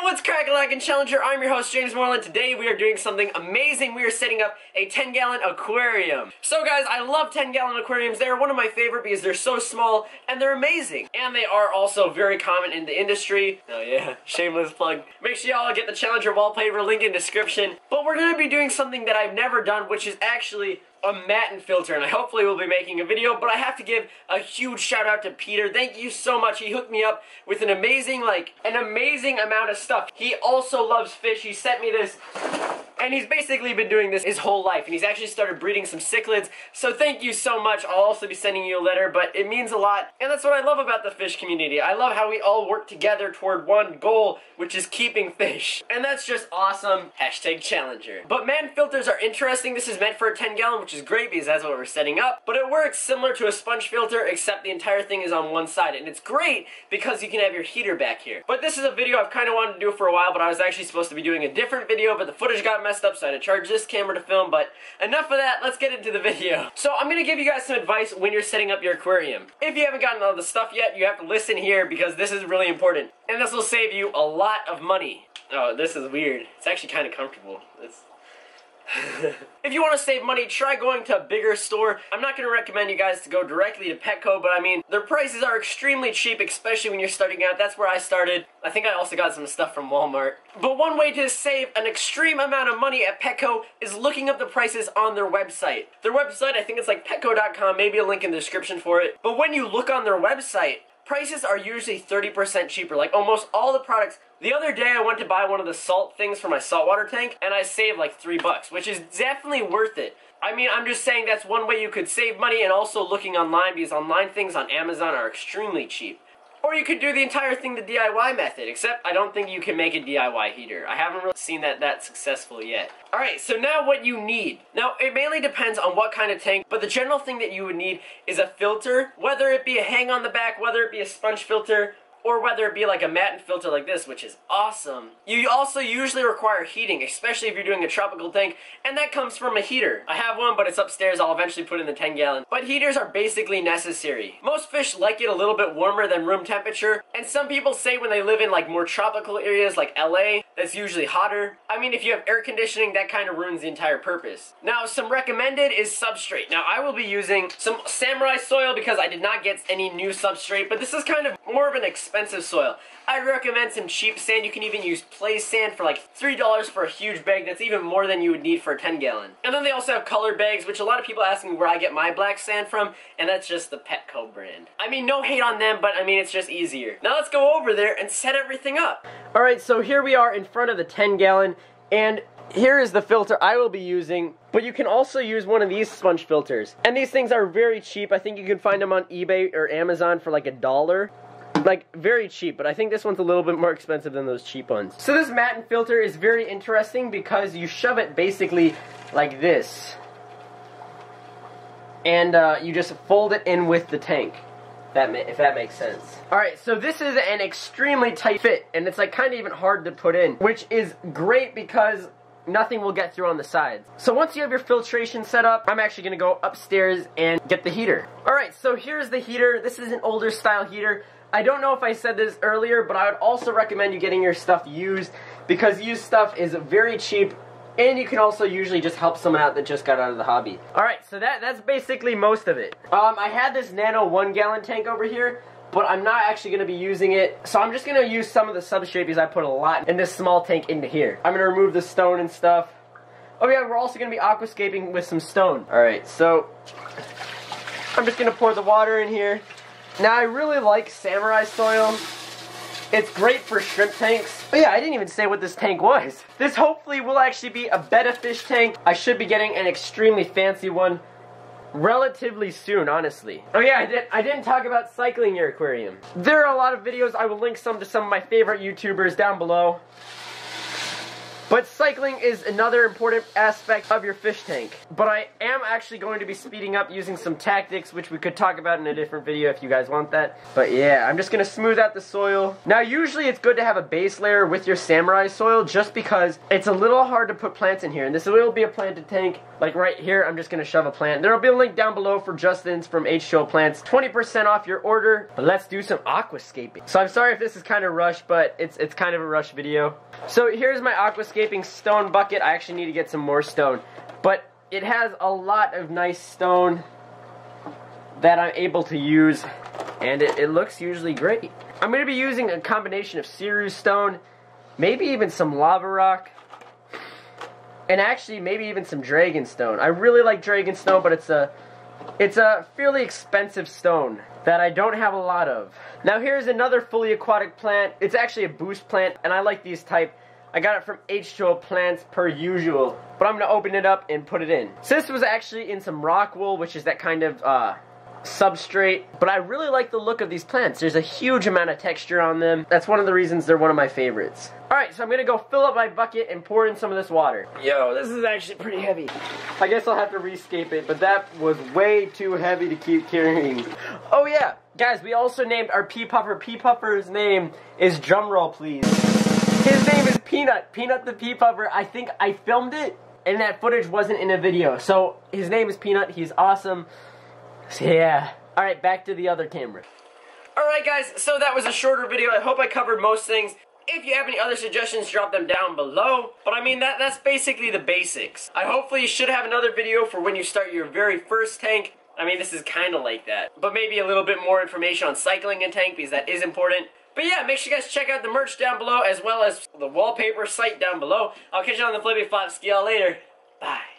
what's crackalackin' Challenger? I'm your host, James Morelan. Today we are doing something amazing. We are setting up a 10-gallon aquarium. So guys, I love 10-gallon aquariums. They're one of my favorite because they're so small and they're amazing. And they are also very common in the industry. Oh yeah, shameless plug. Make sure y'all get the Challenger wallpaper, link in description. But we're gonna be doing something that I've never done, which is actually a matin filter, and I hopefully will be making a video, but I have to give a huge shout out to Peter. Thank you so much. He hooked me up with an amazing amount of stuff. He also loves fish. He sent me this, and he's basically been doing this his whole life, and he's actually started breeding some cichlids, so thank you so much. I'll also be sending you a letter, but it means a lot, and that's what I love about the fish community. I love how we all work together toward one goal, which is keeping fish, and that's just awesome. Hashtag Challenger. But matin filters are interesting. This is meant for a 10-gallon, which is great because that's what we're setting up, but it works similar to a sponge filter, except the entire thing is on one side, and it's great because you can have your heater back here. But this is a video I've kind of wanted to do for a while, but I was actually supposed to be doing a different video, but the footage got messed up, so I had to charge this camera to film. But enough of that, let's get into the video. So I'm going to give you guys some advice when you're setting up your aquarium. If you haven't gotten all the stuff yet, you have to listen here because this is really important, and this will save you a lot of money. Oh, this is weird. It's actually kind of comfortable. If you want to save money, try going to a bigger store. I'm not going to recommend you guys to go directly to Petco, but I mean, their prices are extremely cheap, especially when you're starting out. That's where I started. I think I also got some stuff from Walmart. But one way to save an extreme amount of money at Petco is looking up the prices on their website. Their website, I think it's like petco.com, maybe a link in the description for it. But when you look on their website, prices are usually 30% cheaper, like almost all the products. The other day I went to buy one of the salt things for my saltwater tank, and I saved like $3, which is definitely worth it. I mean, I'm just saying that's one way you could save money, and also looking online, because online things on Amazon are extremely cheap. Or you could do the entire thing the DIY method, except I don't think you can make a DIY heater. I haven't really seen that successful yet. Alright, so now what you need. Now, it mainly depends on what kind of tank, but the general thing that you would need is a filter, whether it be a hang on the back, whether it be a sponge filter, or whether it be like a matin filter like this, which is awesome. You also usually require heating, especially if you're doing a tropical tank, and that comes from a heater. I have one, but it's upstairs. I'll eventually put in the 10-gallon. But heaters are basically necessary. Most fish like it a little bit warmer than room temperature, and some people say when they live in like more tropical areas like LA, that's usually hotter. I mean, if you have air conditioning, that kind of ruins the entire purpose. Now, some recommended is Substrate. Now, I will be using some Samurai soil because I did not get any new Substrate, but this is kind of more of an expensive soil. I'd recommend some cheap sand. You can even use play sand for like $3 for a huge bag. That's even more than you would need for a 10-gallon. And then they also have colored bags, which a lot of people ask me where I get my black sand from, and that's just the Petco brand. I mean, no hate on them, but I mean, it's just easier. Now let's go over there and set everything up. Alright, so here we are in front of the 10-gallon, and here is the filter I will be using, but you can also use one of these sponge filters. And these things are very cheap. I think you can find them on eBay or Amazon for like $1. Like, very cheap, but I think this one's a little bit more expensive than those cheap ones. So this matin filter is very interesting because you shove it basically like this. And you just fold it in with the tank, if that makes sense. Alright, so this is an extremely tight fit, and it's like kind of even hard to put in, which is great because nothing will get through on the sides. So once you have your filtration set up, I'm actually going to go upstairs and get the heater. Alright, so here's the heater. This is an older style heater. I don't know if I said this earlier, but I would also recommend you getting your stuff used because used stuff is very cheap, and you can also usually just help someone out that just got out of the hobby. Alright, so that's basically most of it. I had this nano 1-gallon tank over here, but I'm not actually going to be using it, so I'm just going to use some of the Substrate because I put a lot in this small tank into here. I'm going to remove the stone and stuff. Oh yeah, we're also going to be aquascaping with some stone. Alright, so I'm just going to pour the water in here. Now, I really like Samurai soil. It's great for shrimp tanks. But yeah, I didn't even say what this tank was. This hopefully will actually be a betta fish tank. I should be getting an extremely fancy one relatively soon, honestly. Oh yeah, I didn't talk about cycling your aquarium. There are a lot of videos. I will link some to some of my favorite YouTubers down below. But cycling is another important aspect of your fish tank. But I am actually going to be speeding up using some tactics, which we could talk about in a different video if you guys want that. But yeah, I'm just going to smooth out the soil. Now usually it's good to have a base layer with your samurai soil just because it's a little hard to put plants in here. And this will be a planted tank. Like right here, I'm just going to shove a plant. There will be a link down below for Justin's from H2O Plants. 20% off your order. But let's do some aquascaping. So I'm sorry if this is kind of rushed, but it's kind of a rush video. So here's my aquascaping stone bucket. I actually need to get some more stone. But it has a lot of nice stone that I'm able to use. And it looks usually great. I'm going to be using a combination of Ceru stone, maybe even some lava rock, and actually maybe even some dragon stone. I really like dragon stone, but it's a fairly expensive stone that I don't have a lot of. Now here's another fully aquatic plant. It's actually a boost plant, and I like these type. I got it from H2O Plants per usual, but I'm going to open it up and put it in. So this was actually in some rock wool, which is that kind of substrate, but I really like the look of these plants. There's a huge amount of texture on them. That's one of the reasons they're one of my favorites. Alright, so I'm gonna go fill up my bucket and pour in some of this water. Yo, this is actually pretty heavy. I guess I'll have to rescape it, but that was way too heavy to keep carrying. Oh yeah, guys, we also named our pea puffer. Pea puffer's name is, drumroll please, his name is Peanut. Peanut the pea puffer. I think I filmed it and that footage wasn't in a video. So his name is Peanut. He's awesome. So yeah. Alright, back to the other camera. Alright guys, so that was a shorter video. I hope I covered most things. If you have any other suggestions, drop them down below. But I mean, that's basically the basics. I hopefully should have another video for when you start your very first tank. I mean, this is kind of like that. But maybe a little bit more information on cycling a tank, because that is important. But yeah, make sure you guys check out the merch down below, as well as the wallpaper site down below. I'll catch you on the Flippy Flop. See y'all later. Bye.